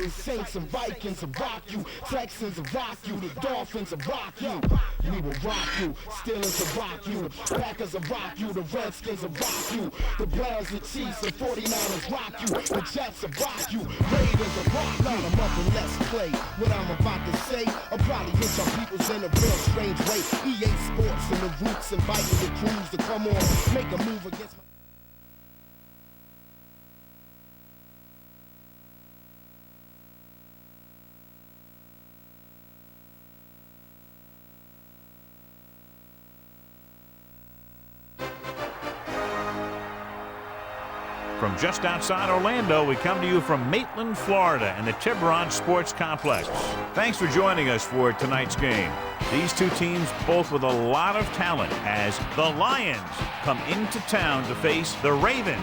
Raiders, Saints, and Vikings will rock you. Texans will rock you. The Dolphins will rock you. We will rock you. Steelers will rock you. Packers will rock you. The Redskins will rock you. The Browns, the Chiefs, and 49ers rock you. The Jets will rock you. Raiders will rock you. Line them up and let's play. What I'm about to say, I'll probably hit some people's in a real strange way. EA Sports and the Roots inviting the crews to come on, make a move against my... From just outside Orlando, we come to you from Maitland, Florida, and the Tiburon Sports Complex. Thanks for joining us for tonight's game. These two teams both with a lot of talent as the Lions come into town to face the Ravens.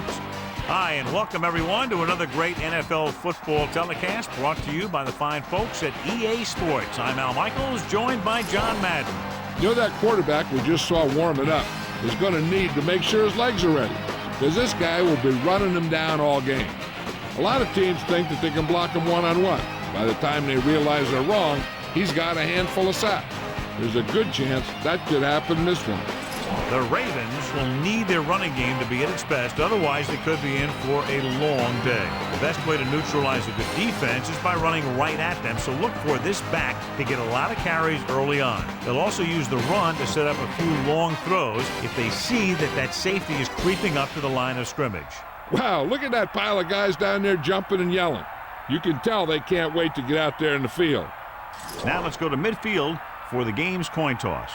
Hi, and welcome everyone to another great NFL football telecast brought to you by the fine folks at EA Sports. I'm Al Michaels, joined by John Madden. You know, that quarterback we just saw warming up is going to need to make sure his legs are ready, because this guy will be running them down all game. A lot of teams think that they can block him one-on-one. By the time they realize they're wrong, he's got a handful of sacks. There's a good chance that could happen in this one. The Ravens will need their running game to be at its best, otherwise they could be in for a long day. The best way to neutralize a good defense is by running right at them, so look for this back to get a lot of carries early on. They'll also use the run to set up a few long throws if they see that that safety is creeping up to the line of scrimmage. Wow, look at that pile of guys down there jumping and yelling. You can tell they can't wait to get out there in the field. Now let's go to midfield for the game's coin toss.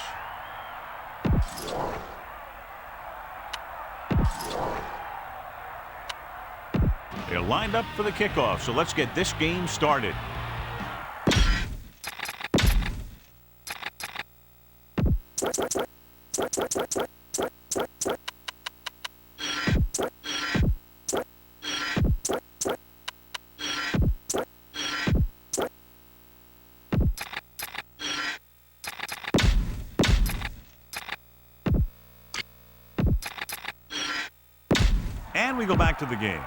They're lined up for the kickoff, so let's get this game started. And we go back to the game.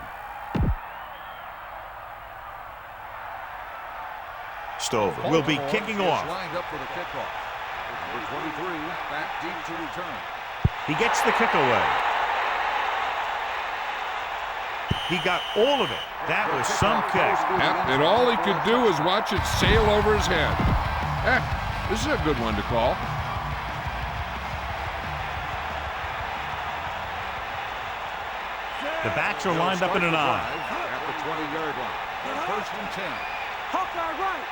Stover will be kicking off. Lined up for the kickoff. Number 23 back deep to return. He gets the kick away. He got all of it. That was some kick. Yep, and all he could do was watch it sail over his head. This is a good one to call. The backs are lined up in an eye. At the 20-yard line. First and 10. Hawkeye right.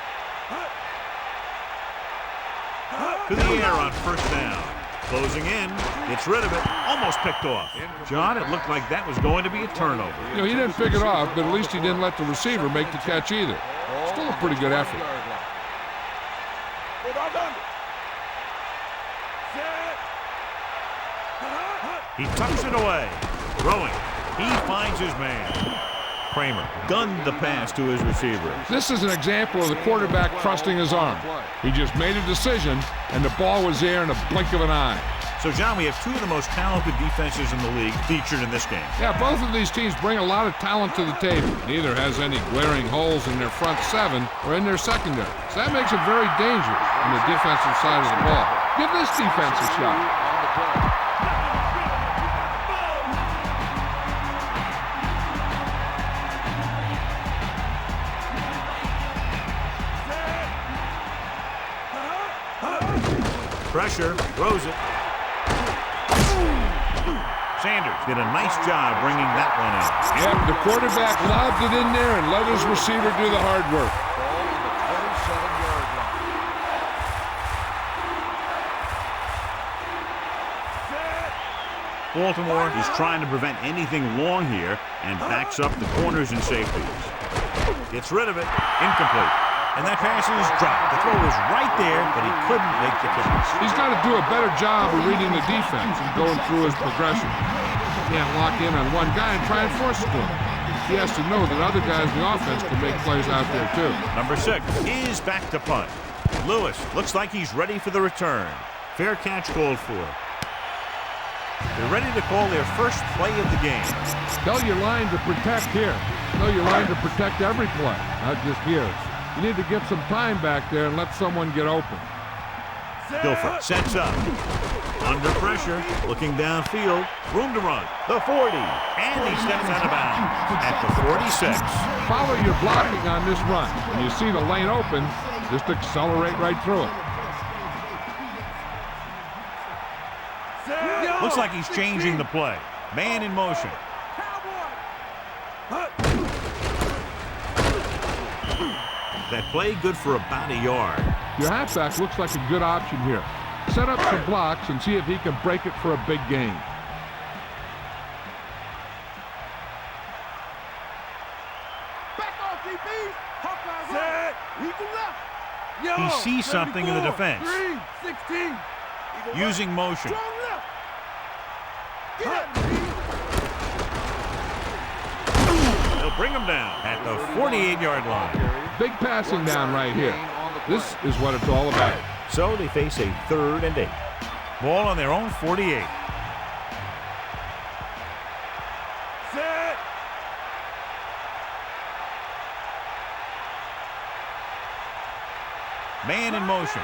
To the air on first down. Closing in. Gets rid of it. Almost picked off. John, it looked like that was going to be a turnover. You know, he didn't pick it off, but at least he didn't let the receiver make the catch either. Still a pretty good effort. He tucks it away. Throwing. He finds his man. Kramer gunned the pass to his receiver. This is an example of the quarterback trusting his arm. He just made a decision, and the ball was there in a blink of an eye. So, John, we have two of the most talented defenses in the league featured in this game. Yeah, both of these teams bring a lot of talent to the table. Neither has any glaring holes in their front seven or in their secondary. So that makes it very dangerous on the defensive side of the ball. Give this defense a shot. Pressure, throws it. Sanders did a nice job bringing that one in. Yep, the quarterback lobbed it in there and let his receiver do the hard work. Ball on the 27-yard line. Baltimore is trying to prevent anything long here and backs up the corners and safeties. Gets rid of it. Incomplete. And that pass is dropped. The throw was right there, but he couldn't make the catch. He's got to do a better job of reading the defense and going through his progression. He can't lock in on one guy and try and force it to him. He has to know that other guys in the offense can make plays out there, too. Number 6 is back to punt. Lewis looks like he's ready for the return. Fair catch called for. They're ready to call their first play of the game. Tell your line to protect here. Tell your line to protect every play, not just here. You need to get some time back there and let someone get open. Guilford sets up. Under pressure, looking downfield, room to run. The 40, and he steps out of bounds at the 46. Follow your blocking on this run. When you see the lane open, just accelerate right through it. Looks like he's changing the play. Man in motion. That play good for about a yard. Your halfback looks like a good option here. Set up some blocks and see if he can break it for a big gain. He sees something in the defense. Using motion. They'll bring him down at the 48-yard line. Big passing down right here. This is what it's all about. So they face a 3rd and 8. Ball on their own 48. Set. Man in motion.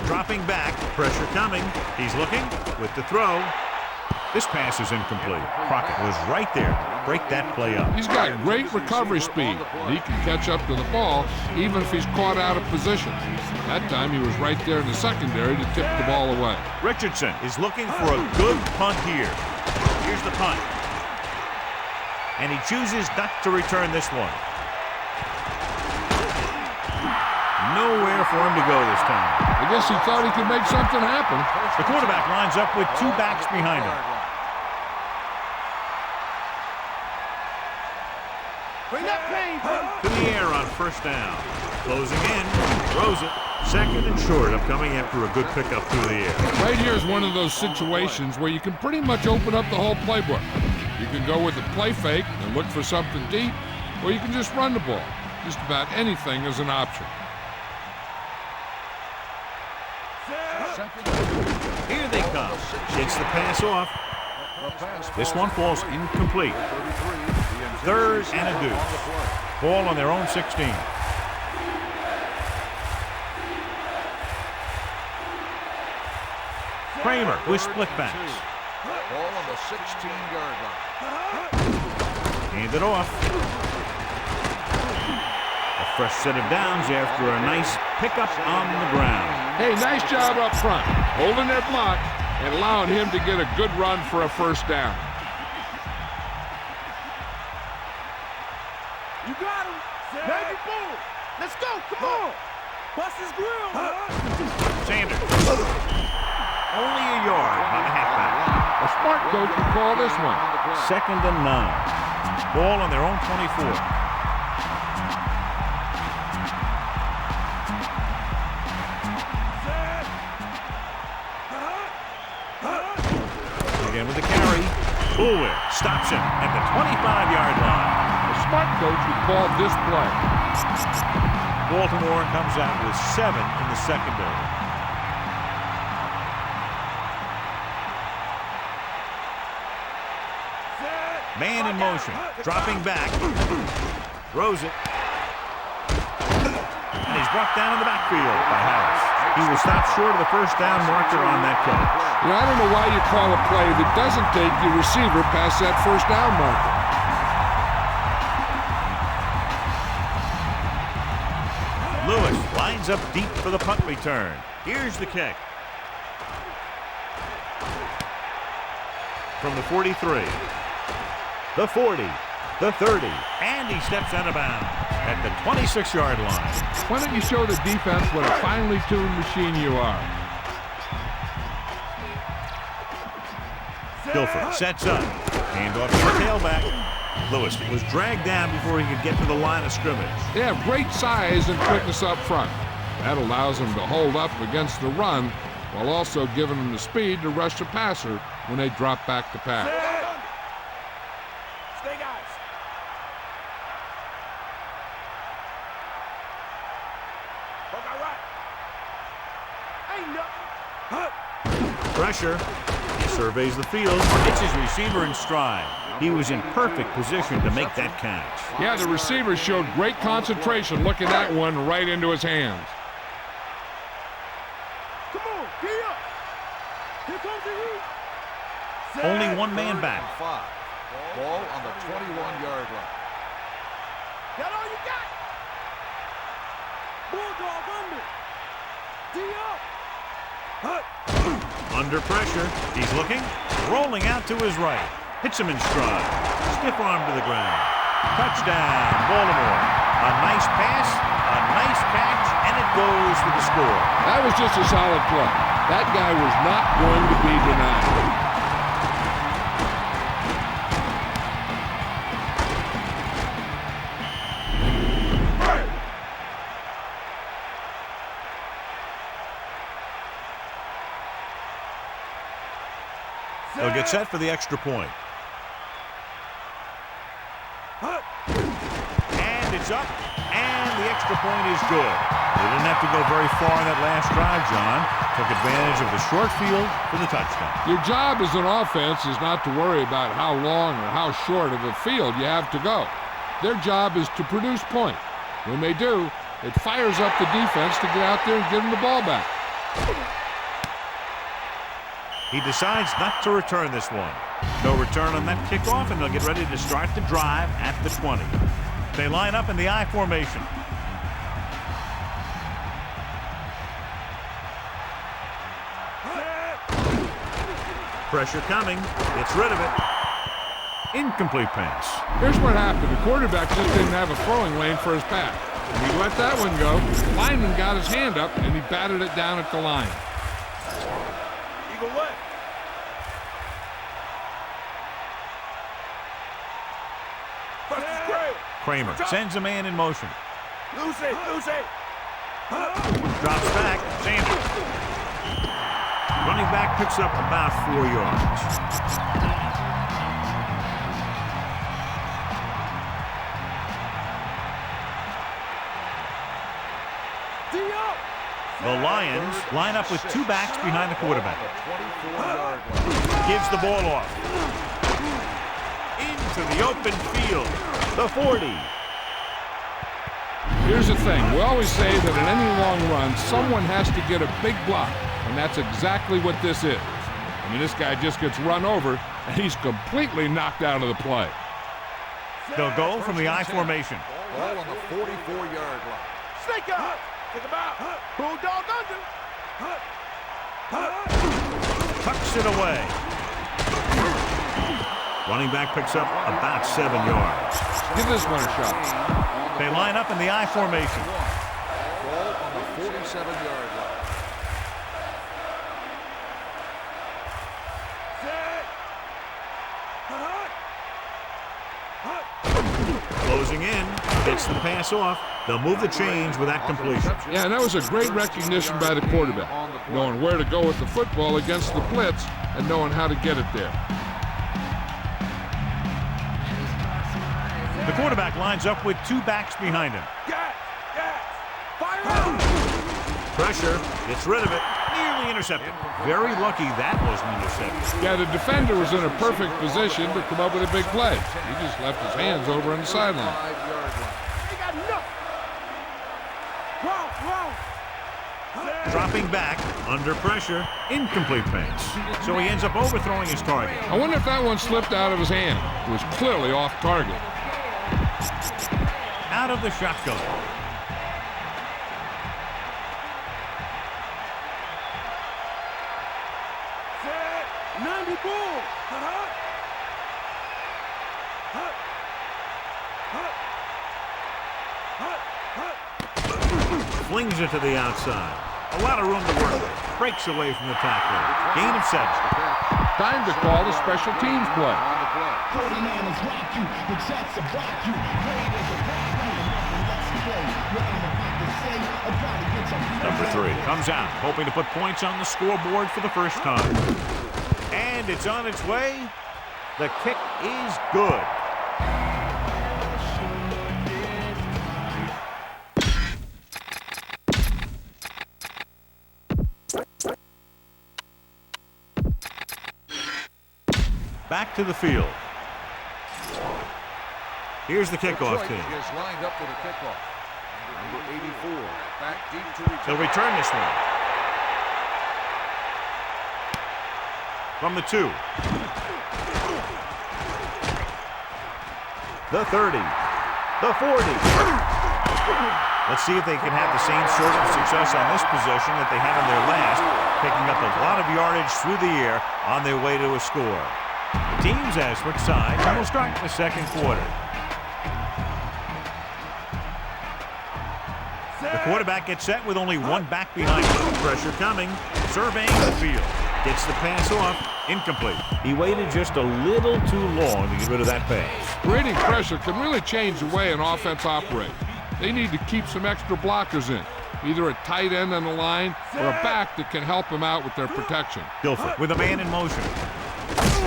Dropping back, pressure coming. He's looking with the throw. This pass is incomplete. Crockett was right there to break that play up. He's got great recovery speed. He can catch up to the ball even if he's caught out of position. That time he was right there in the secondary to tip the ball away. Richardson is looking for a good punt here. Here's the punt. And he chooses not to return this one. Nowhere for him to go this time. I guess he thought he could make something happen. The quarterback lines up with 2 backs behind him. To the air on 1st down. Closing in. Throws it. 2nd and short, upcoming after a good pickup through the air. Right here is one of those situations where you can pretty much open up the whole playbook. You can go with a play fake and look for something deep, or you can just run the ball. Just about anything is an option. Here they come. Gets the pass off. This one falls incomplete. 3rd and a deuce. Ball on their own 16. Kramer with split backs. Ball on the 16-yard line. Hand it off. A fresh set of downs after a nice pickup on the ground. Hey, nice job up front, holding that block and allowing him to get a good run for a 1st down. You got him. Baby boom. Let's go. Come on. Bust his grill. Sanders. Only a yard by the halfback. A smart coach would call this one. 2nd and 9. Ball on their own 24. Again with the carry. Bullwick stops him at the 25-yard line. A smart coach would call this play. Baltimore comes out with 7 in the secondary. Man in motion, dropping back, throws it, and he's brought down in the backfield by Harris. He will stop short of the 1st down marker on that catch. You know, I don't know why you call a play that doesn't take your receiver past that 1st down marker. Lewis lines up deep for the punt return. Here's the kick. From the 43. The 40, the 30, and he steps out of bounds at the 26-yard line. Why don't you show the defense what a finely tuned machine you are? Guilford sets up. Handoff to the tailback. Lewis was dragged down before he could get to the line of scrimmage. They have great size and quickness up front. That allows them to hold up against the run while also giving them the speed to rush the passer when they drop back to pass. Stay, guys. Look out right. Ain't nothing. Pressure. He surveys the field, hits his receiver in stride. He was in perfect position to make that catch. Yeah, the receiver showed great concentration looking that one right into his hands. Come on, giddy up. Here comes the heat. Only one man back. 5. Ball on the 21-yard line. Got all you got. Bulldog under. D up. Under pressure, he's looking, rolling out to his right. Hits him in stride. Stiff arm to the ground. Touchdown, Baltimore. A nice pass, a nice catch, and it goes for the score. That was just a solid play. That guy was not going to be denied. They'll get set for the extra point. And it's up, and the extra point is good. They didn't have to go very far in that last drive, John. Took advantage of the short field for the touchdown. Your job as an offense is not to worry about how long or how short of a field you have to go. Their job is to produce points. When they do, it fires up the defense to get out there and give them the ball back. He decides not to return this one. No return on that kickoff, and they'll get ready to start the drive at the 20. They line up in the I formation. Pressure coming. Gets rid of it. Incomplete pass. Here's what happened. The quarterback just didn't have a throwing lane for his pass. When he let that one go, the lineman got his hand up, and he batted it down at the line. Eagle left. Kramer sends a man in motion. Lose it, lose it. Drops back. Sanders. Running back picks up about 4 yards. The Lions line up with 2 backs behind the quarterback. Gives the ball off. Into the open field. The 40. Here's the thing. We always say that in any long run, someone has to get a big block, and that's exactly what this is. I mean, this guy just gets run over, and he's completely knocked out of the play. They'll go from the I formation. Ball on the 44-yard line. Snake up. Think about. Bulldog under. Tucks it away. Running back picks up about 7 yards. Give this one a shot. They line up in the I formation. Ball on the 47-yard line. Closing in. Gets the pass off. They'll move the chains with that completion. Yeah, and that was a great recognition by the quarterback, knowing where to go with the football against the blitz and knowing how to get it there. The quarterback lines up with 2 backs behind him. Gas, gas. Fire up. Pressure, gets rid of it, nearly intercepted. Very lucky that wasn't intercepted. Yeah, the defender was in a perfect position to come up with a big play. He just left his hands over on the sideline. 5-yard line. They got enough. Wrong. Dropping back, under pressure, incomplete pass. So he ends up overthrowing his target. I wonder if that one slipped out of his hand. It was clearly off target. Out of the shotgun. Set. 90 bull. Flings it to the outside. A lot of room to work with. Breaks away from the tackler. Gain of 7. Time to call the special teams play. On the play. 49ers rock you, the Jets will rock you, Raiders will rock you, nothing less to play. What I'm about to say, I'm trying to get some. Number 3 comes out, hoping to put points on the scoreboard for the first time. And it's on its way. The kick is good. Back to the field. Here's the kickoff team. Is lined up for the kickoff. Number 84, back deep to return. They'll return this one. From the 2. The 30. The 40. Let's see if they can have the same sort of success on this possession that they had on their last, picking up a lot of yardage through the air on their way to a score. The teams have switched sides, and we'll start the second quarter. The quarterback gets set with only one back behind him. Pressure coming, surveying the field. Gets the pass off, incomplete. He waited just a little too long to get rid of that pass. Creating pressure can really change the way an offense operates. They need to keep some extra blockers in, either a tight end on the line or a back that can help them out with their protection. Guilford with a man in motion.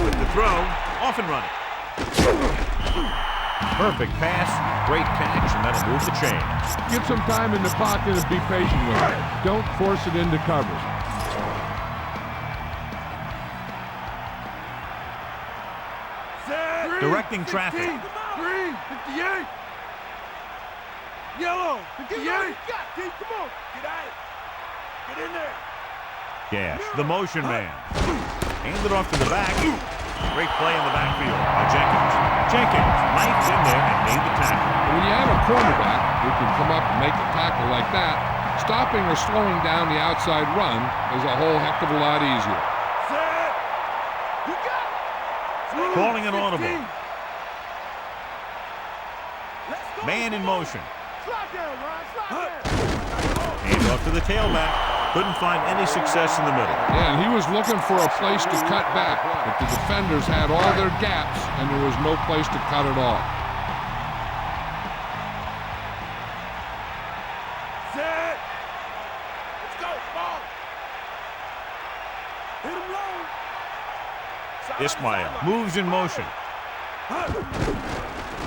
With the throw, off and running. Perfect pass, great catch, and that'll move the chains. Give some time in the pocket and be patient with it. Don't force it into coverage. Directing traffic. Green, 58. Yellow, 58. Come on, get at it. Get in there. Gash, the motion man. Handed off to the back. Great play in the backfield by Jenkins. Jenkins knifes in there and made the tackle. When you have a cornerback who can come up and make a tackle like that, stopping or slowing down the outside run is a whole heck of a lot easier. Set. You got it. Calling an audible. 15. Let's go. Man in motion. Slide down, Ryan. Slide down. Hand off to the tailback. Couldn't find any success in the middle. Yeah, and he was looking for a place to cut back, but the defenders had all their gaps, and there was no place to cut it off. Set. Let's go. Ball. Hit him low. Ismail moves in motion.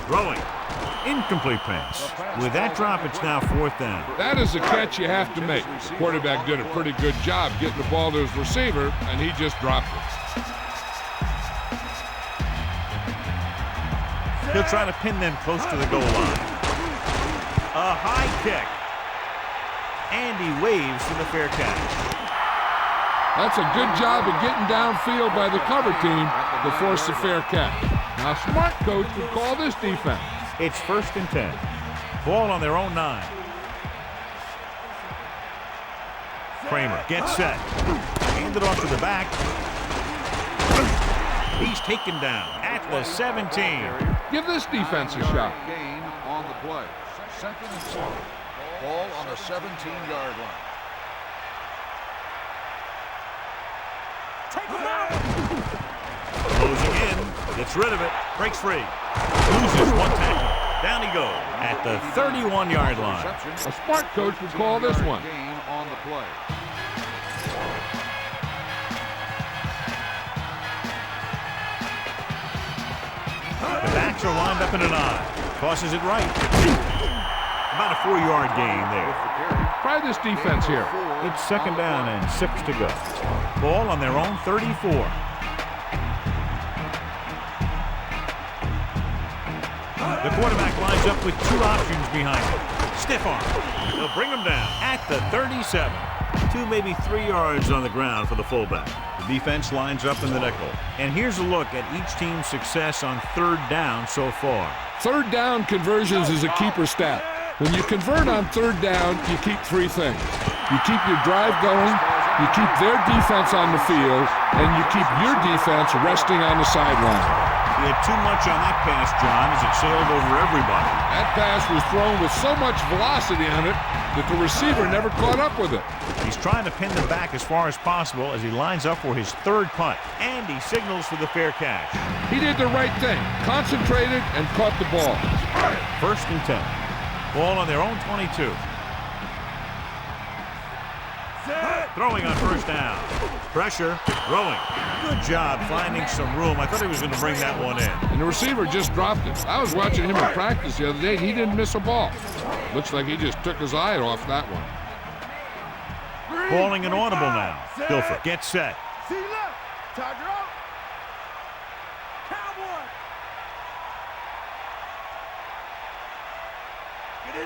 Throwing. Incomplete pass. With that drop, it's now 4th down. That is a catch you have to make. The quarterback did a pretty good job getting the ball to his receiver, and he just dropped it. He'll try to pin them close to the goal line. A high kick. And he waves for the fair catch. That's a good job of getting downfield by the cover team to force the fair catch. Now, a smart coach would call this defense. It's 1st and 10. Ball on their own 9. Kramer gets set. Handed off to the back. He's taken down at the 17. Give this defense a shot. Gain on the play. 2nd and 4. Ball on the 17-yard line. Take him out. Closing in. Gets rid of it. Breaks free. Loses one tackle. Down he goes at the 31-yard line. A smart coach would call this one. Gain on the play. The backs are lined up in an I. Tosses it right. About a 4-yard gain there. Try this defense here. It's 2nd down and 6 to go. Ball on their own 34. The quarterback lines up with 2 options behind him. Stiff arm. They'll bring him down at the 37. 2, maybe 3 yards on the ground for the fullback. The defense lines up in the nickel. And here's a look at each team's success on 3rd down so far. 3rd down conversions is a keeper stat. When you convert on 3rd down, you keep 3 things. You keep your drive going, you keep their defense on the field, and you keep your defense resting on the sideline. He had too much on that pass, John, as it sailed over everybody. That pass was thrown with so much velocity on it that the receiver never caught up with it. He's trying to pin them back as far as possible as he lines up for his 3rd punt. And he signals for the fair catch. He did the right thing, concentrated and caught the ball. 1st and 10. Ball on their own 22. Throwing on 1st down. Pressure, throwing. Good job finding some room. I thought he was going to bring that one in. And the receiver just dropped it. I was watching him in practice the other day. He didn't miss a ball. Looks like he just took his eye off that one. Calling an audible now. Guilford gets set. See left. Tiger out.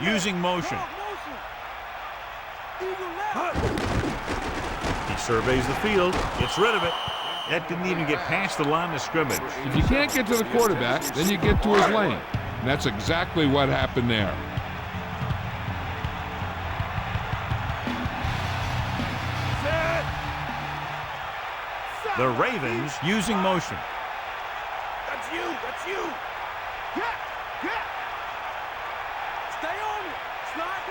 using motion. He surveys the field, gets rid of it. That didn't even get past the line of scrimmage. If you can't get to the quarterback, then you get to his lane. And that's exactly what happened there. The Ravens using motion. That's you. That's you. Yeah. Yeah. Stay on it. Slide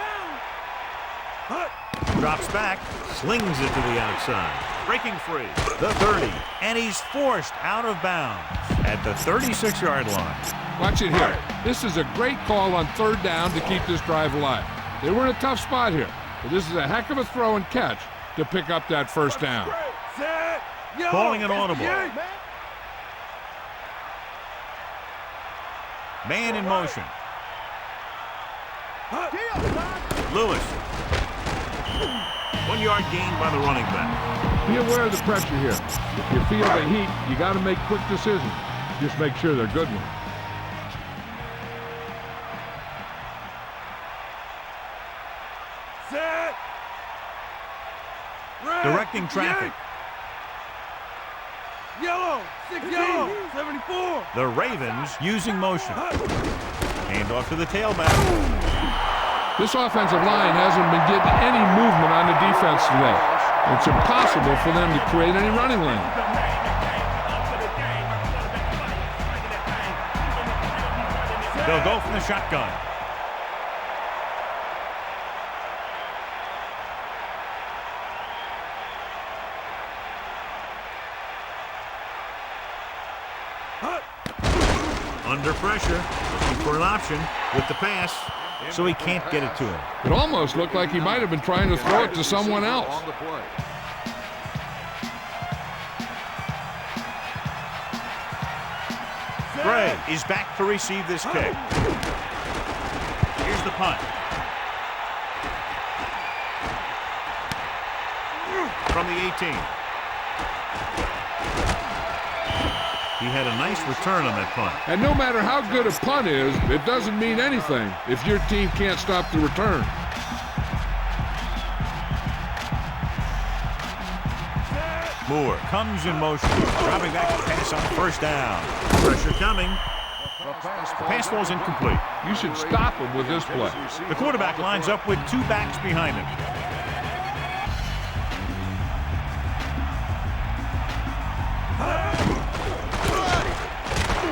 down. Drops back, slings it to the outside. Breaking free. The 30. And he's forced out of bounds at the 36-yard line. Watch it here. This is a great call on third down to keep this drive alive. They were in a tough spot here, but this is a heck of a throw and catch to pick up that first down. Set. Yo, Calling an audible. yeah. Man in motion. Lewis. 1 yard gain by the running back. Be aware of the pressure here. If you feel the heat, you got to make quick decisions. Just make sure they're good ones. Set. Red. Directing traffic. Yellow. 6 yellow. 74. The Ravens using motion. Hand off to the tailback. This offensive line hasn't been getting any movement on the defense today. It's impossible for them to create any running lane. They'll go from the shotgun. Under pressure, looking for an option with the pass, so he can't get it to him. It almost looked like he might have been trying to throw it to someone else. On the play. Gray is back to receive this kick. Here's the punt. From the 18. He had a nice return on that punt. And no matter how good a punt is, it doesn't mean anything if your team can't stop the return. Moore comes in motion, dropping back to pass on first down. Pressure coming. The pass ball is incomplete. You should stop him with this play. The quarterback lines up with two backs behind him.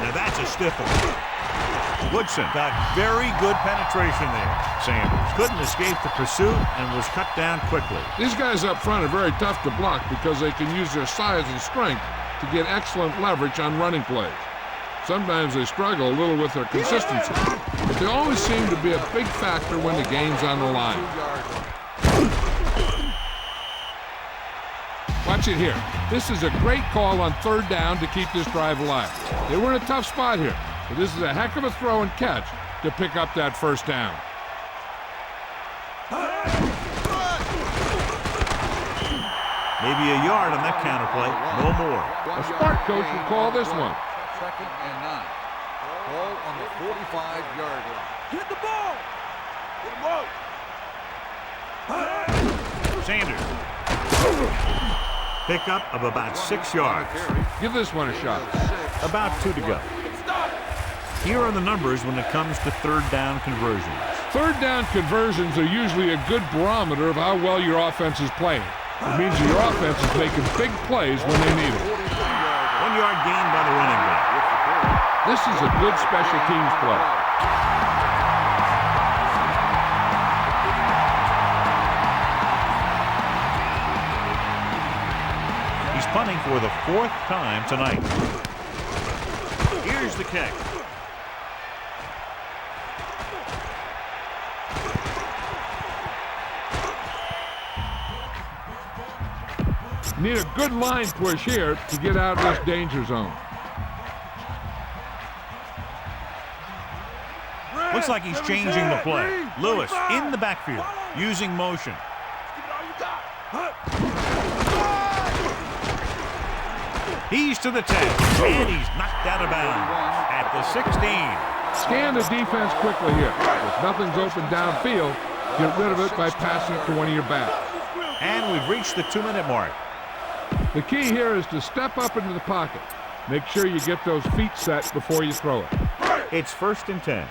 Now that's a stiff one. Woodson got very good penetration there. Sanders couldn't escape the pursuit and was cut down quickly. These guys up front are very tough to block because they can use their size and strength to get excellent leverage on running plays. Sometimes they struggle a little with their consistency, but they always seem to be a big factor when the game's on the line. Watch it here. This is a great call on third down to keep this drive alive. They were in a tough spot here, but this is a heck of a throw and catch to pick up that first down. Maybe a yard on that counterplay, no more. A smart coach will call this one. 2nd and 9. Ball on the 45-yard line. Get the ball. Get the ball. Sanders. Pickup of about 6 yards. Give this one a shot. About 2 to go. Here are the numbers when it comes to third down conversions. Third down conversions are usually a good barometer of how well your offense is playing. It means your offense is making big plays when they need it. 1 yard gain by the running back. This is a good special teams play. He's punting for the 4th time tonight. Here's the kick. Need a good line push here to get out of this danger zone. Looks like he's changing the play. Lewis in the backfield, using motion. He's to the 10, and he's knocked out of bounds at the 16. Scan the defense quickly here. If nothing's open downfield, get rid of it by passing it to one of your backs. And we've reached the 2-minute mark. The key here is to step up into the pocket. Make sure you get those feet set before you throw it. It's 1st and 10.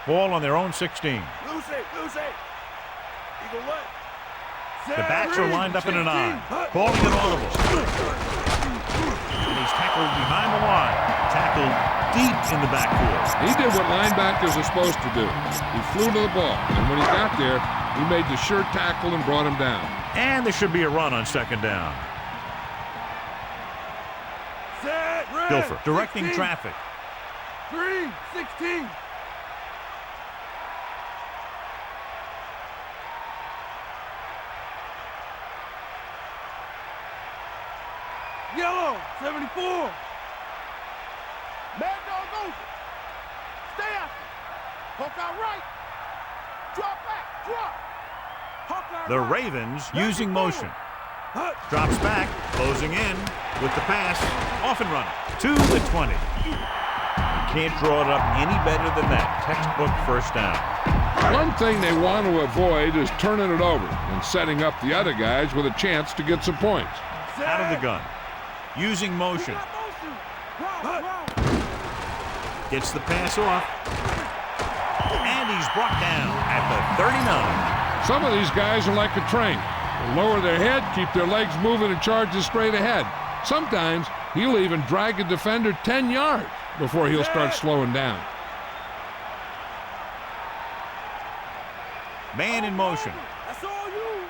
Ball on their own 16. Loose it. Eagle left. The backs are lined up in an I. Calling it audible. And he's tackled behind the line. Tackled deep in the backfield. He did what linebackers are supposed to do. He flew to the ball, and when he got there, he made the sure tackle and brought him down. And there should be a run on 2nd down. Set. Red. Gilfer directing 16. traffic. 3-16. Yellow, 74. Mad dog over. Stay after. Hook out right. Drop back. Drop. Hook out The right. Ravens using motion. Drops back, closing in with the pass. Off and running to the 20. Can't draw it up any better than that. Textbook 1st down. One thing they want to avoid is turning it over and setting up the other guys with a chance to get some points. Out of the gun. Using motion. Gets the pass off. And he's brought down at the 39. Some of these guys are like a train. They lower their head, keep their legs moving, and charge straight ahead. Sometimes he'll even drag a defender 10 yards before he'll start slowing down. Man in motion. That's all you.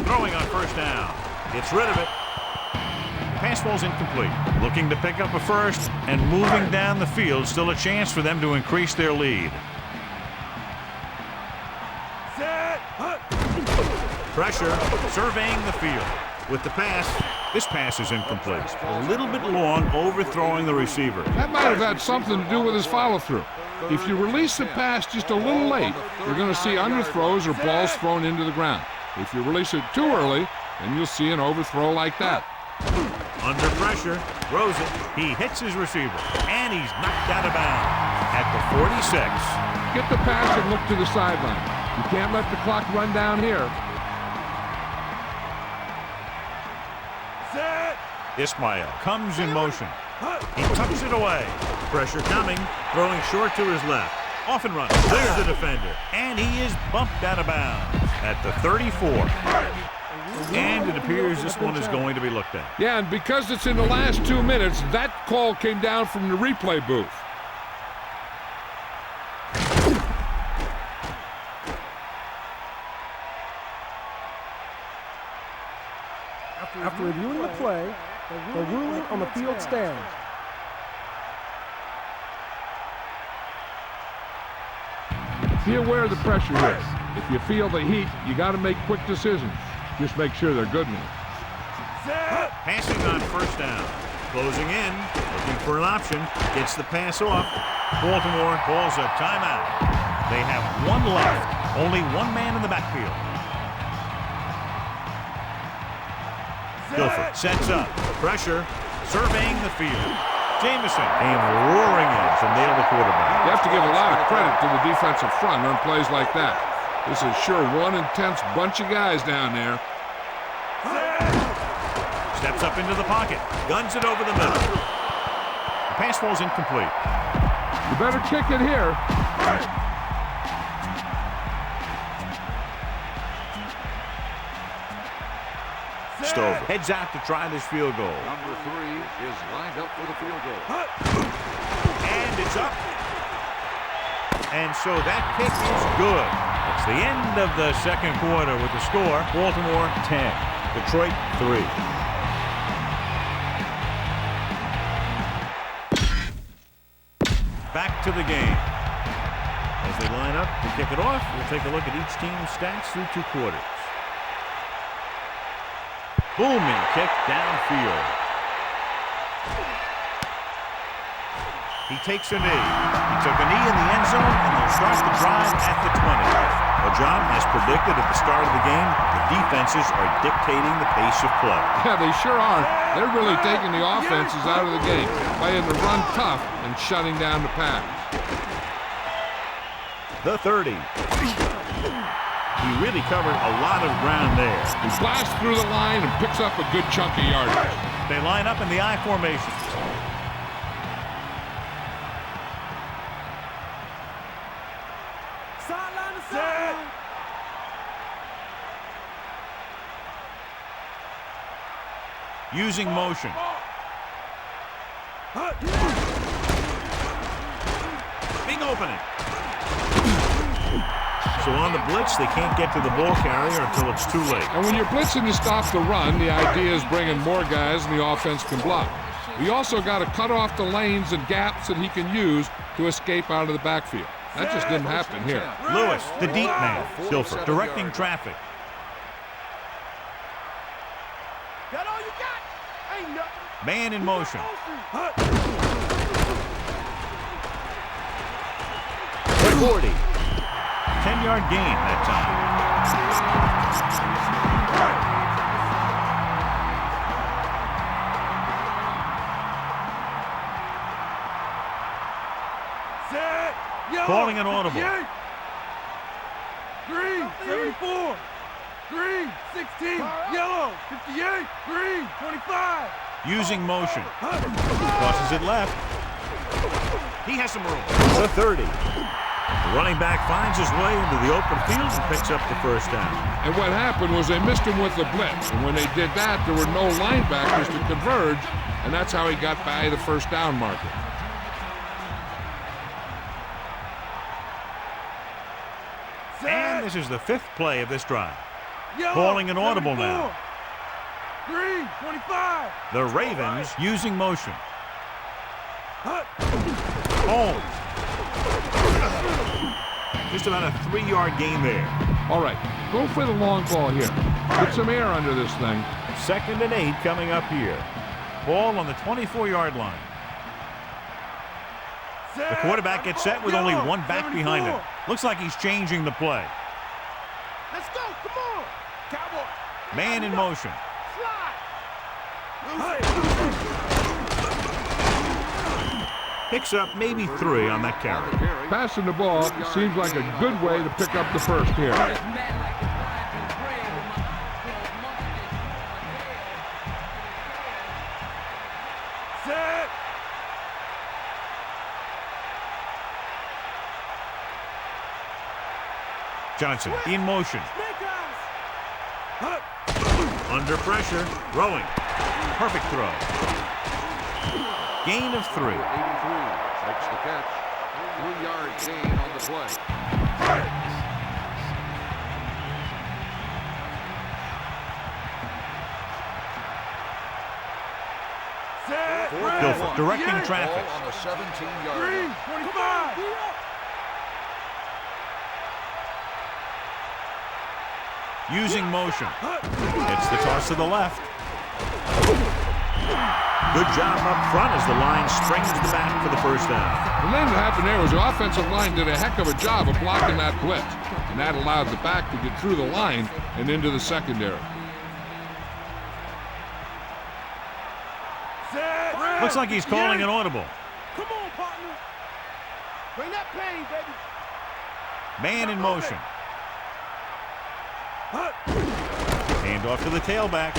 Throwing on 1st down. Gets rid of it. Pass ball's incomplete. Looking to pick up a 1st and moving down the field. Still a chance for them to increase their lead. Set. Pressure, surveying the field. With the pass, this pass is incomplete. A little bit long, overthrowing the receiver. That might have had something to do with his follow-through. If you release the pass just a little late, you're going to see underthrows or balls thrown into the ground. If you release it too early, then you'll see an overthrow like that. Under pressure, throws it. He hits his receiver, and he's knocked out of bounds at the 46. Get the pass and look to the sideline. You can't let the clock run down here. Set. Ismail comes in motion. He tucks it away. Pressure coming, throwing short to his left. Off and running, clears the defender, and he is bumped out of bounds at the 34. And it appears this one is going to be looked at. Yeah, and because it's in the last 2 minutes, that call came down from the replay booth. After reviewing the play, the ruling on the field stands. Be aware of the pressure here. If you feel the heat, you got to make quick decisions. Just make sure they're good ones. Set. Passing on 1st down. Closing in, looking for an option. Gets the pass off. Baltimore calls a timeout. They have one left. Only one man in the backfield. Gilfer sets up. Pressure. Surveying the field. Jamison came roaring in to nail the quarterback. You have to give a lot of credit to the defensive front on plays like that. This is sure one intense bunch of guys down there. Steps up into the pocket. Guns it over the middle. The pass ball's incomplete. You better kick it here. Stover heads out to try this field goal. Number 3 is lined up for the field goal. And it's up. And so that kick is good. It's the end of the 2nd quarter with the score, Baltimore 10, Detroit 3. Back to the game. As they line up to kick it off, we'll take a look at each team's stats through 2 quarters. Booming kick downfield. He takes a knee. He took a knee in the end zone, and they'll start the drive at the 20. Well, John, as predicted at the start of the game, the defenses are dictating the pace of play. Yeah, they sure are. They're really taking the offenses out of the game, playing the run tough and shutting down the pass. the 30. He really covered a lot of ground there. He blasts through the line and picks up a good chunk of yardage. They line up in the I formation. Sideline to sideline. Using motion. Big opening. So on the blitz, they can't get to the ball carrier until it's too late. And when you're blitzing to stop the run, the idea is bringing more guys and the offense can block. We also got to cut off the lanes and gaps that he can use to escape out of the backfield. That just didn't happen here. Lewis, the deep man. Silver, directing traffic. Got all you got. Ain't nothing. Man in motion. 40. 10-yard gain that time. Set. Yellow. Calling an audible. 58. Green, 74. Green, 16. Yellow, 58. Green, 25. Using motion. Crosses it left. He has some room. The 30. The running back finds his way into the open field and picks up the first down. And what happened was they missed him with the blitz. And when they did that, there were no linebackers to converge, and that's how he got by the first down marker. And this is the 5th play of this drive. Yellow, Calling an audible 74. now. Green, 25. The Ravens using motion. Holmes. Just about a 3-yard gain there. All right, go for the long ball here. Get some air under this thing. 2nd and 8 coming up here. Ball on the 24-yard line. The quarterback gets set with only one back behind him. Looks like he's changing the play. Let's go. Come on. Cowboy. Man in motion. Picks up maybe 3 on that carry. Passing the ball seems like a good way to pick up the first here. Set. Johnson in motion. Under pressure. Throwing. Perfect throw. Gain of 3. 83 makes the catch. 3-yard gain on the play. Set. Guilford directing traffic. Ball on the 17-yard Green, line. 25. Using motion. It's the toss to the left. Good job up front as the line springs the back for the first down. The thing that happened there was the offensive line did a heck of a job of blocking that blitz, and that allowed the back to get through the line and into the secondary. Set. Looks like he's calling an audible. Come on, partner. Bring that pain, baby. Man in motion. Hand off to the tailback.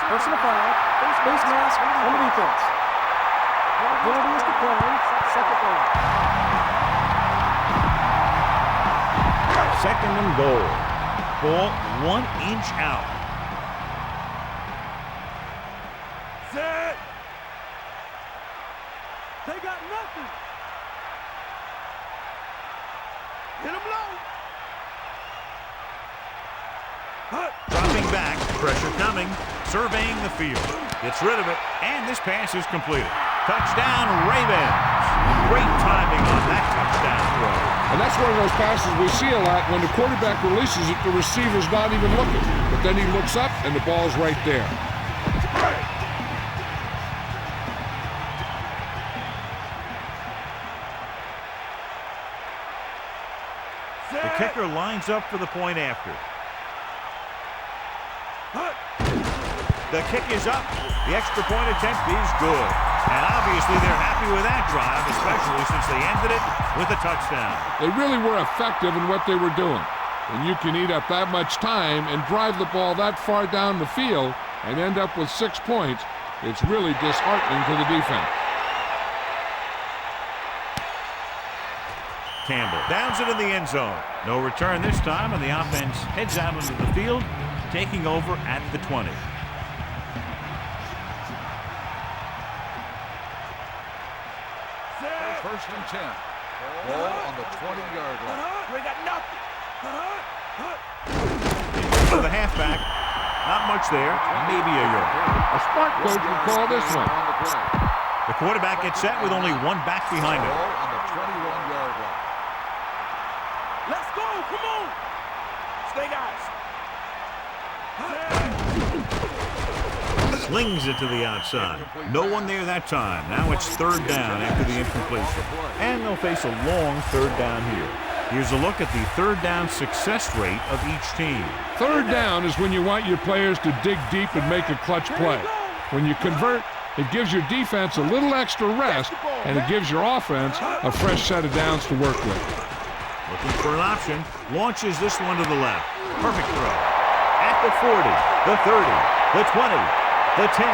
Personal foul. Face mask on the defense. Penalty is declined. Second down. 2nd and goal. Ball 1 inch out. Set. They got nothing. Hit him low. Dropping back. Pressure coming. Surveying the field. Gets rid of it. And this pass is completed. Touchdown, Ravens. Great timing on that touchdown throw. And that's one of those passes we see a lot. When the quarterback releases it, the receiver's not even looking. But then he looks up, and the ball's right there. The kicker lines up for the point after. The kick is up. The extra point attempt is good. And obviously they're happy with that drive, especially since they ended it with a touchdown. They really were effective in what they were doing. When you can eat up that much time and drive the ball that far down the field and end up with 6 points, it's really disheartening to the defense. Campbell downs it in the end zone. No return this time, and the offense heads out into the field, taking over at the 20. First and 10. Ball on the 20-yard line. We got nothing. For the halfback, not much there, maybe a yard. A smart coach would call this one. On the play. The quarterback gets set with only one back behind him. Ball on the 21-yard line. Let's go. Come on. Stay guys. Slings it to the outside. No one there that time. Now it's third down after the incompletion. And they'll face a long third down here. Here's a look at the third down success rate of each team. Third down is when you want your players to dig deep and make a clutch play. When you convert, it gives your defense a little extra rest, and it gives your offense a fresh set of downs to work with. Looking for an option. Launches this one to the left. Perfect throw. At the 40, the 30, the 20, the 10.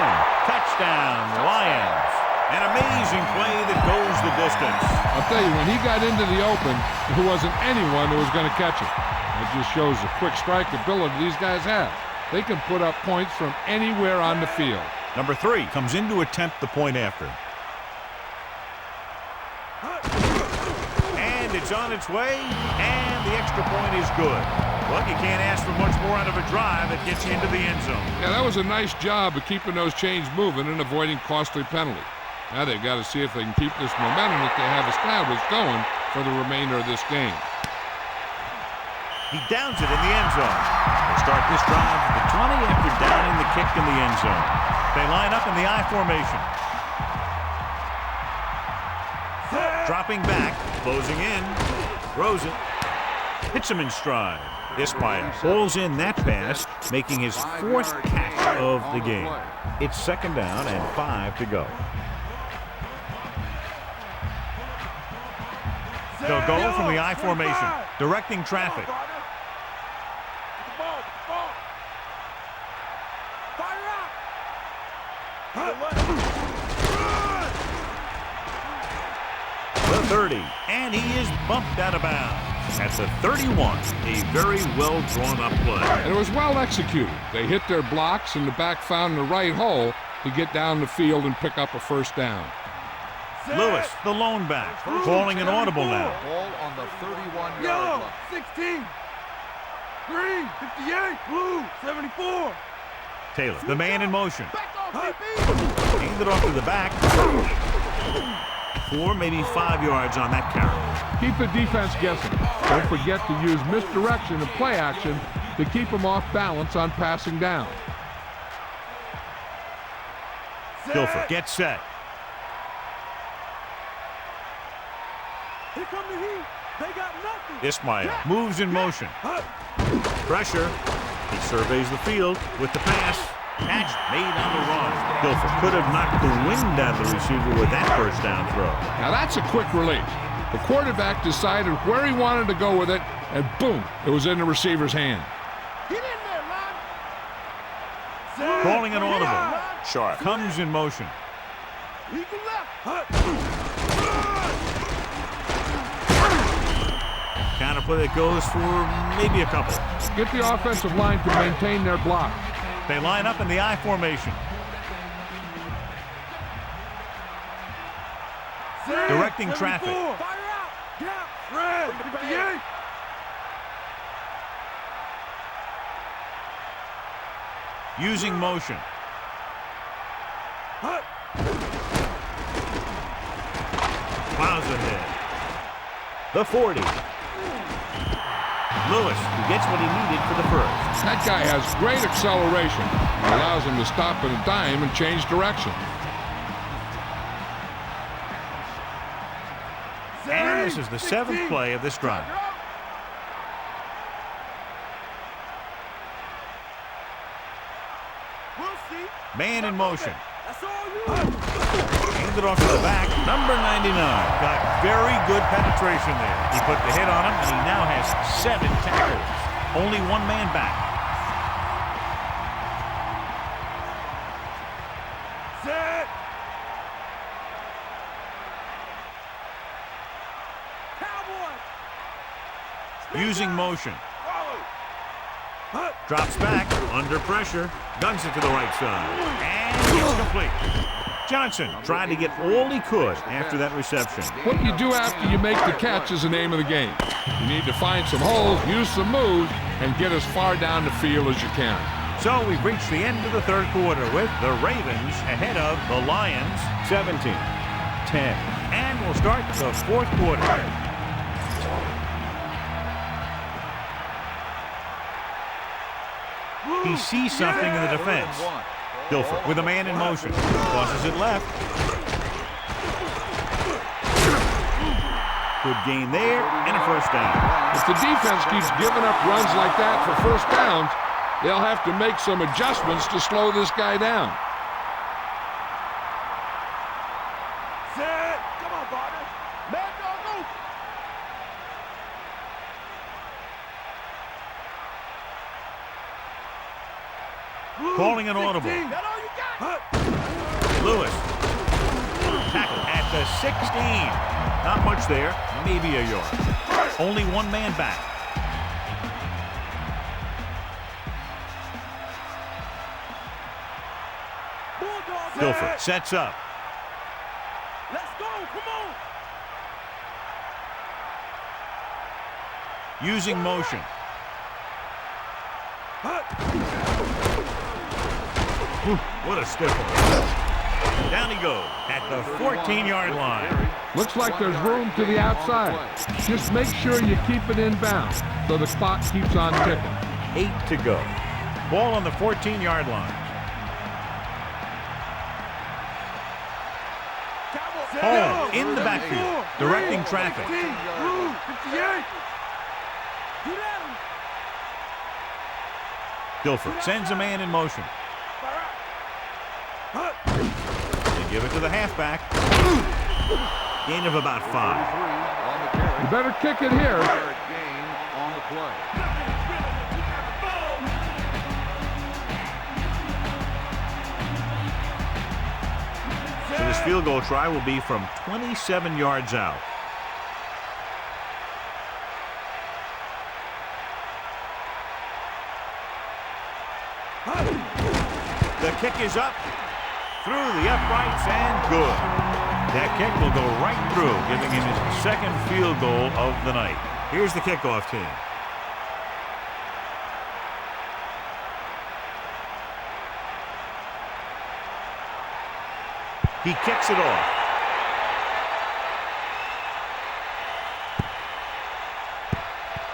Touchdown, Lions. An amazing play that goes the distance. I'll tell you, when he got into the open, there wasn't anyone that was going to catch him. It just shows the quick strike ability these guys have. They can put up points from anywhere on the field. Number 3 comes in to attempt the point after. And it's on its way, and the extra point is good. Well, you can't ask for much more out of a drive that gets you into the end zone. Yeah, that was a nice job of keeping those chains moving and avoiding costly penalties. Now they've got to see if they can keep this momentum that they have established going for the remainder of this game. He downs it in the end zone. They start this drive at the 20 after downing the kick in the end zone. They line up in the I formation. Dropping back, closing in, throws it, hits him in stride. Ismail pulls in that pass, making his 4th catch of the game. It's second down and 5 to go. They'll go from the I formation, directing traffic. The 30, and he is bumped out of bounds. At the 31, a very well-drawn-up play. And it was well executed. They hit their blocks, and the back found the right hole to get down the field and pick up a first down. Lewis, the lone back, calling an audible now. Ball on the 31-yard Yellow, line. 16. Green, 58. Blue, 74. Taylor, the man in motion. Back off, DB. Handed off to the back. 4, maybe 5 yards on that carry. Keep the defense guessing. Don't forget to use misdirection and play action to keep them off balance on passing down. Guilford gets set. Here come the heat. They got nothing. Ismail moves in motion. Pressure. He surveys the field with the pass. Catch made on the run. Guilford could have knocked the wind out of the receiver with that first down throw. Now that's a quick release. The quarterback decided where he wanted to go with it, and boom, it was in the receiver's hand. Get in there, Lon. Calling an audible. Sharp comes in motion. He can left. Counterplay that goes for maybe a couple. Get the offensive line to maintain their block. They line up in the I formation. Directing traffic. Fire out. Gap. Red. 58. Using motion. Plows ahead. The 40. Lewis, who gets what he needed for the first. That guy has great acceleration. It allows him to stop at a dime and change direction. And this is the 7th play of this drive. We'll see. Man in motion. That's all you. Hand it off to the back. Number 99 got very good penetration there. He put the hit on him, and he now has 7 tackles. Only one man back. Set. Cowboy. Using motion. Drops back, under pressure, guns it to the right side, and it's complete. Johnson tried to get all he could after that reception. What you do after you make the catch is the name of the game. You need to find some holes, use some moves, and get as far down the field as you can. So we've reached the end of the third quarter with the Ravens ahead of the Lions 17-10. And we'll start the fourth quarter. He sees something in the defense. Guilford with a man in motion. Tosses it left. Good gain there and a first down. If the defense keeps giving up runs like that for first downs, they'll have to make some adjustments to slow this guy down. Set. Come on, partner. Man, dog, move. Calling an audible. That all you got? Lewis. Tackle at the 16. Not much there. Maybe a yard. Only one man back. Bulldog. Guilford sets up. Let's go. Come on. Using motion. Whew, what a stiff one. Down he goes at the 14-yard line. Looks like there's room to the outside. Just make sure you keep it inbound so the clock keeps on ticking. 8 to go. Ball on the 14-yard line. Home in the backfield, directing traffic. 58. Guilford sends a man in motion. They give it to the halfback. Gain of about 5. You better kick it here. Gain on the play. So this field goal try will be from 27 yards out. The kick is up, through the uprights, and good. That kick will go right through, giving him his second field goal of the night. Here's the kickoff team. He kicks it off.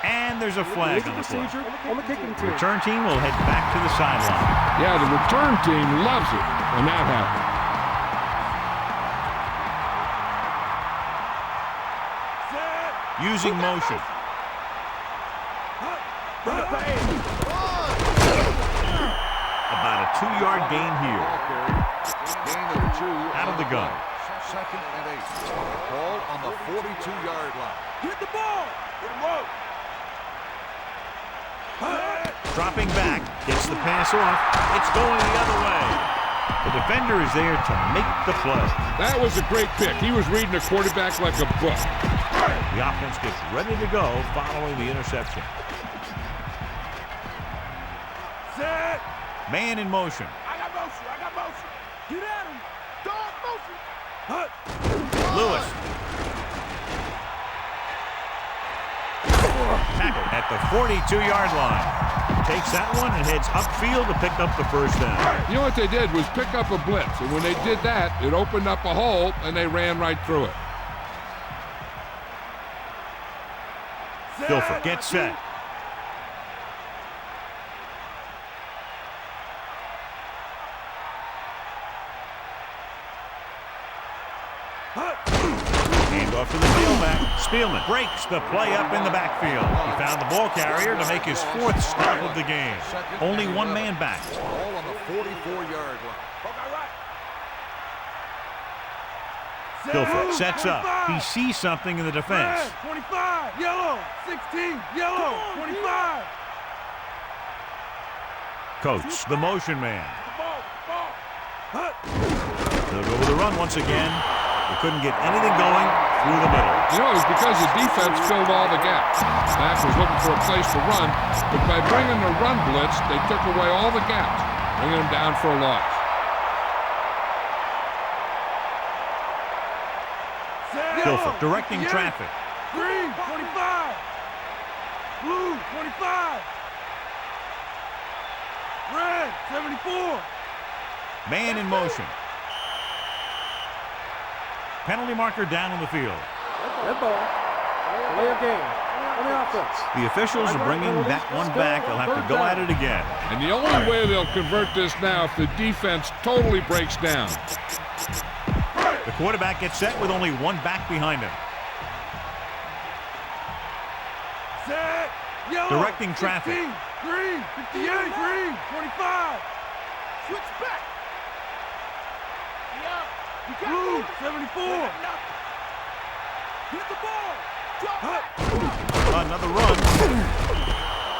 And there's a flag on the play. On the kicking team. Return team will head back to the sideline. Yeah, the return team loves it when that happens. Using motion. About a 2-yard gain here. Gain of 2 Out of the gun. Second and 8. Ball on the 42-yard line. Get the ball. Get him low. Dropping back, gets the pass off. It's going the other way. The defender is there to make the play. That was a great pick. He was reading the quarterback like a book. The offense gets ready to go following the interception. Set. Man in motion. I got motion. I got motion. Get at him. Dog motion. Lewis. Tackle at the 42-yard line. Takes that one and heads upfield to pick up the first down. You know what they did was pick up a blitz, and when they did that, it opened up a hole, and they ran right through it. Guilford gets set. Hand off to the tailback. Spielman breaks the play up in the backfield. He found the ball carrier to make his 4th stop of the game. Only one man back. Ball on the 44-yard line. Hook out right. Guilford sets up. He sees something in the defense. Red, 25, yellow, 16, yellow, 25. Coach, the motion man. Ball. They'll go with the run once again. They couldn't get anything going through the middle. You know, it's because the defense filled all the gaps. Mack was looking for a place to run, but by bringing the run blitz, they took away all the gaps, bringing them down for a loss. Guilford directing traffic. Green, 25. Blue, 25. Red, 74. Man in motion. Penalty marker down on the field. Red ball. Delay of game. On the offense. The officials are bringing that one back. They'll have to go at it again. And the only way they'll convert this now if the defense totally breaks down. The quarterback gets set with only one back behind him. Set. Yellow. Directing traffic. 16, green. 58. Green. 25. Switch back. Blue. 74. Hit the ball. Drop back. Another run.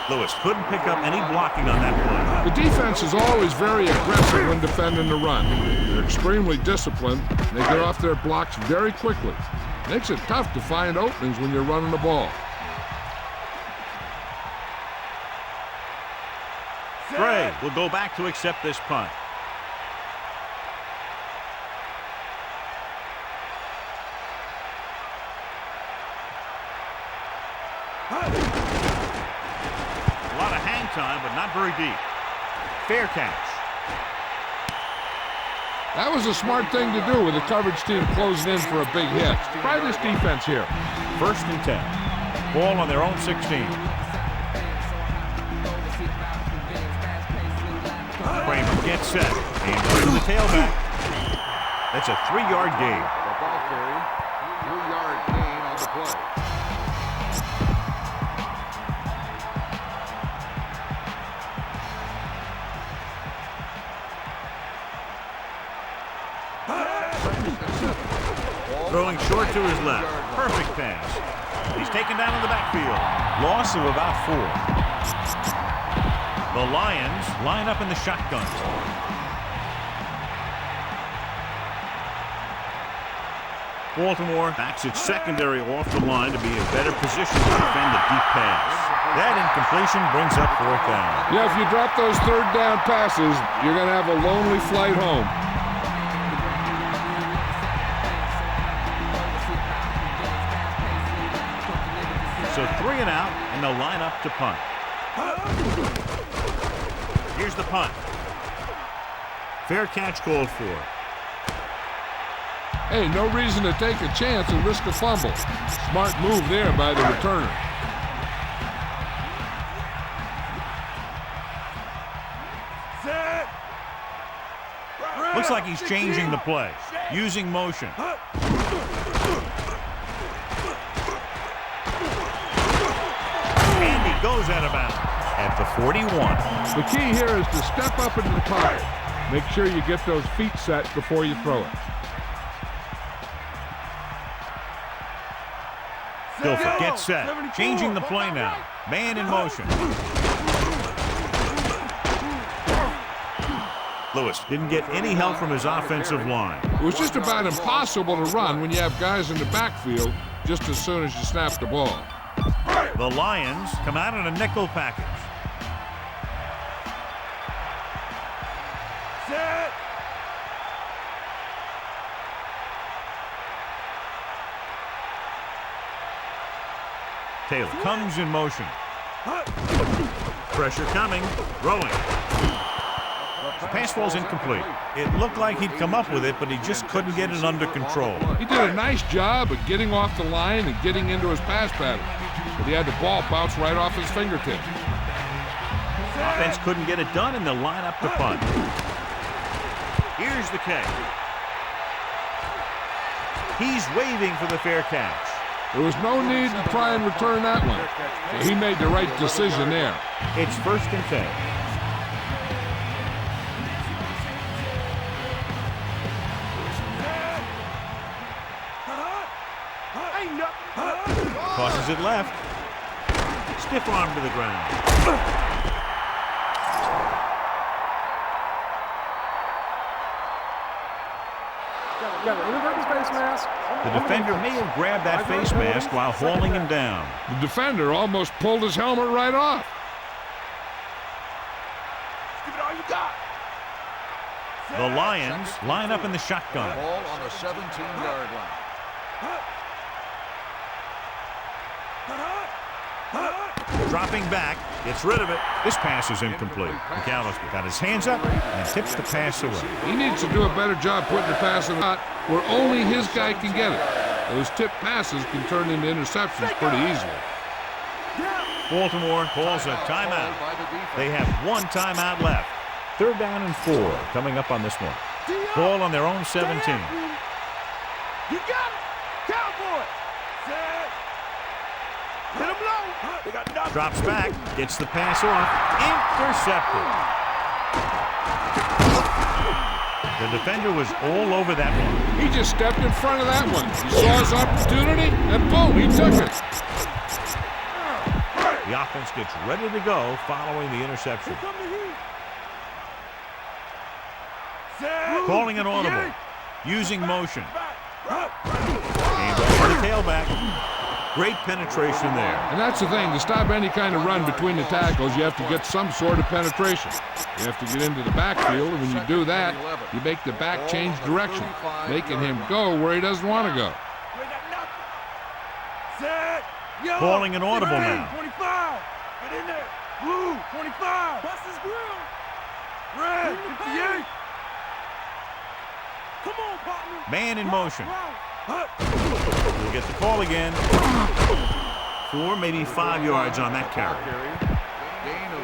Lewis couldn't pick up any blocking on that play. The defense is always very aggressive when defending the run. They're extremely disciplined. They get off their blocks very quickly. Makes it tough to find openings when you're running the ball. Gray will go back to accept this punt. A lot of hang time, but not very deep. Fair catch. That was a smart thing to do with the coverage team closing in for a big hit. Try this defense here. 1st and 10. Ball on their own 16. Kramer gets set. And to the tailback. That's a 3-yard gain. The ball carried. 3-yard gain on the play. Throwing short to his left. Perfect pass. He's taken down in the backfield. Loss of about 4. The Lions line up in the shotgun. Baltimore backs its secondary off the line to be in better position to defend the deep pass. That incompletion brings up 4th down. Yeah, if you drop those 3rd down passes, you're going to have a lonely flight home. So 3 and out, and they'll line up to punt. Here's the punt. Fair catch called for. Hey, no reason to take a chance and risk a fumble. Smart move there by the returner. Set. Looks like he's changing the play, using motion. And he goes out of bounds at the 41. The key here is to step up into the pocket. Make sure you get those feet set before you throw it. Guilford gets set, changing the play now. Man in motion. Lewis didn't get any help from his offensive line. It was just about impossible to run when you have guys in the backfield just as soon as you snap the ball. The Lions come out in a nickel package. Set. Taylor comes in motion. Pressure coming, throwing. The pass ball's incomplete. It looked like he'd come up with it, but he just couldn't get it under control. He did a nice job of getting off the line and getting into his pass pattern, but he had the ball bounce right off his fingertips. Offense couldn't get it done, and they'll line up to punt. Here's the catch. He's waving for the fair catch. There was no need to try and return that one, so he made the right decision there. It's 1st and 10. Ain't nothing. Tosses it left. Stiff arm to the ground. Got an inadvertent face mask. The defender may have grabbed that face mask while hauling him down. The defender almost pulled his helmet right off. Give it all you got. The Lions line up in the shotgun. Ball on the 17-yard line. Dropping back, gets rid of it. This pass is incomplete. McAllister got his hands up and tips the pass away. He needs to do a better job putting the pass in the spot where only his guy can get it. Those tip passes can turn into interceptions pretty easily. Baltimore calls a timeout. They have one timeout left. 3rd down and 4 coming up on this one. Ball on their own 17. You got it. Cowboy. Set. Hit him low. They got nothing. Drops back, gets the pass off, intercepted. The defender was all over that one. He just stepped in front of that one. He saw his opportunity, and boom, he took it. The offense gets ready to go following the interception. Come to heat. Calling an audible, using motion. Aimed over the tailback. Great penetration there. And that's the thing, to stop any kind of run between the tackles, you have to get some sort of penetration. You have to get into the backfield, and when you do that, you make the back change direction, making him go where he doesn't want to go. Calling an audible now. 25. Right in there. Blue. 25. Bust his grill. Red. 58. Come on, partner. Man in motion. We'll get the call again. 4, maybe 5 yards on that carry. Gain of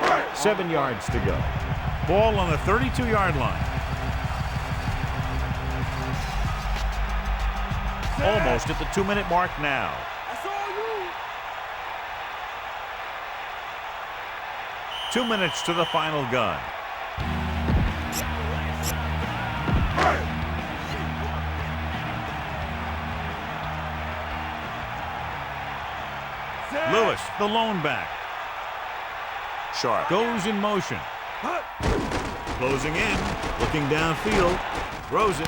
4. 7 yards to go. Ball on the 32-yard line. Almost at the 2-minute mark now. That's all you. 2 minutes to the final gun. Lewis, the lone back. Sharp goes in motion. Closing in, looking downfield, throws it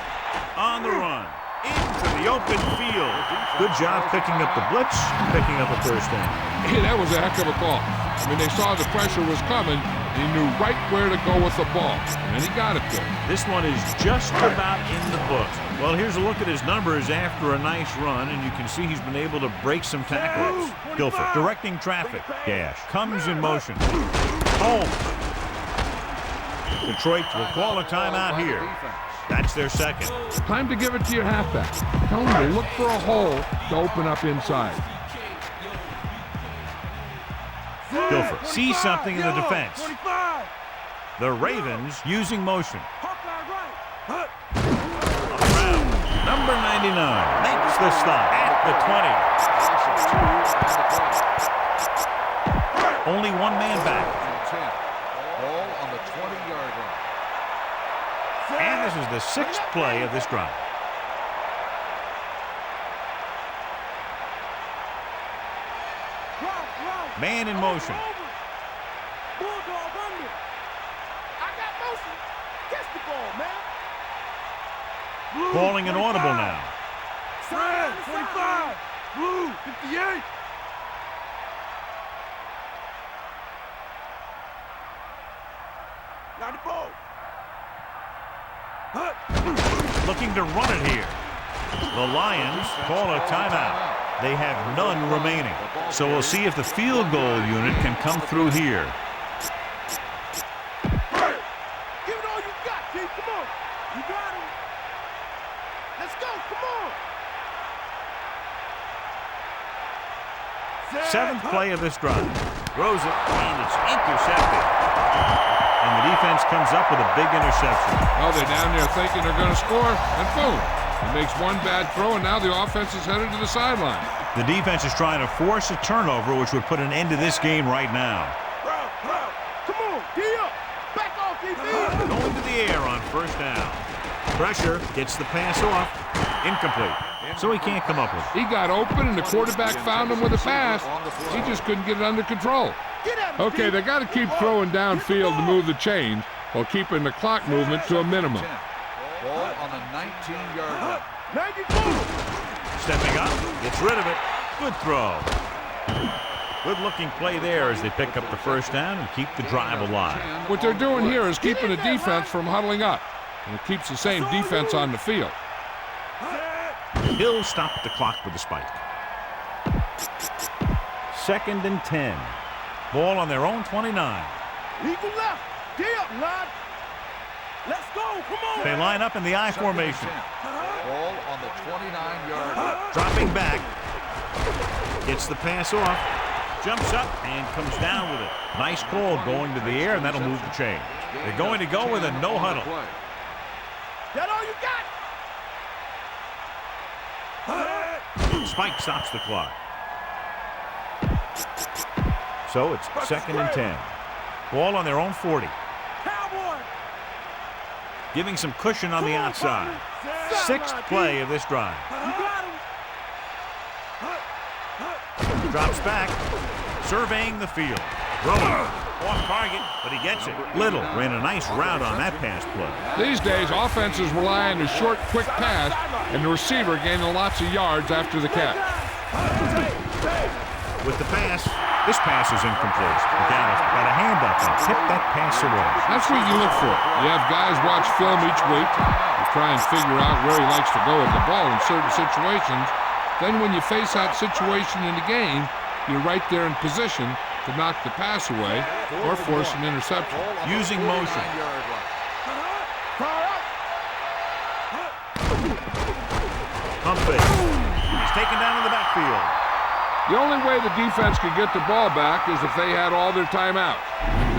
on the run. Into the open field. Good job picking up the blitz, picking up a first down. Hey, that was a heck of a call. I mean, they saw the pressure was coming. He knew right where to go with the ball, and he got it there. This one is just about in the books. Well, here's a look at his numbers after a nice run, and you can see he's been able to break some tackles. Guilford directing traffic. Gash comes in motion. Home. Detroit will call a timeout here. That's their second. Time to give it to your halfback. Tell him to look for a hole to open up inside. Guilford sees something in the defense. The Ravens using motion. Around. Number 99 makes the stop at the 20. Only one man back. Ball on the 20-yard line. And this is the 6th play of this drive. Man in motion. Bulldog under. I got motion. Catch the ball, man. Blue, Calling an audible now. Red, 25. Blue, 58. Got the ball. Looking to run it here. The Lions call a timeout. They have none remaining. So we'll see if the field goal unit can come through here. Give it all you got, T. Come on. You got him. Let's go. Come on. 7th play of this drive. Throws it, and it's intercepted. And the defense comes up with a big interception. Oh, they're down there thinking they're going to score, and boom. He makes one bad throw, and now the offense is headed to the sideline. The defense is trying to force a turnover, which would put an end to this game right now. Come on. D up. Back off, DB. Going to the air on 1st down. Pressure gets the pass off. Incomplete. so he can't come up with it. He got open, and the quarterback found him with a pass. He just couldn't get it under control. Okay, they got to keep throwing downfield to move the chains while keeping the clock movement to a minimum. Ball on the 19-yard line. 94. Stepping up, gets rid of it. Good throw. Good-looking play there as they pick up the first down and keep the drive alive. What they're doing here is keeping the defense from huddling up, and it keeps the same defense on the field. He'll stop the clock with a spike. 2nd and 10. Ball on their own 29. Eagle left. Deal, lad. Let's go. Come on. They line up in the I formation. Ball on the 29-yard line. Dropping back. Gets the pass off. Jumps up and comes down with it. Nice call going to the air, and that'll move the chain. They're going to go with a no huddle. That all you got? Spike stops the clock. So it's 2nd and 10. Ball on their own 40. Cowboy. Giving some cushion on the outside. 6th play of this drive. You got him. Drops back. Surveying the field. Throwing. Off target, but he gets it. Little ran a nice route on that pass play. These days, offenses rely on a short, quick pass, and the receiver gaining lots of yards after the catch. With the pass, this pass is incomplete. McAllis got a hand up and tipped that pass away. That's what you look for. You have guys watch film each week. You try and figure out where he likes to go with the ball in certain situations. Then when you face that situation in the game, you're right there in position to knock the pass away or force an interception. Using motion. Pump fake. He's taken down in the backfield. The only way the defense could get the ball back is if they had all their timeouts.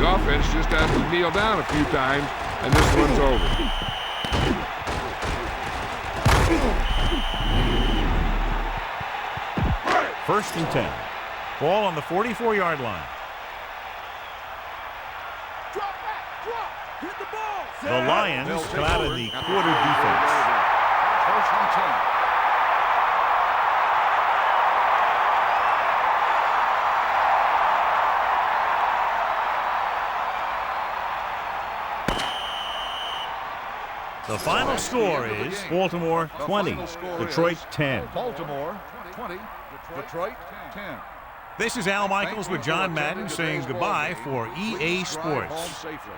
The offense just has to kneel down a few times, and this one's over. First and 10. Ball on the 44-yard line. Drop back. Drop. Hit the ball. The Lions come out in the quarter defense. First and 10. The final score is Baltimore 20, Detroit 10. Baltimore 20, Detroit 10. This is Al Michaels with John Madden saying goodbye for EA Sports. Home safely.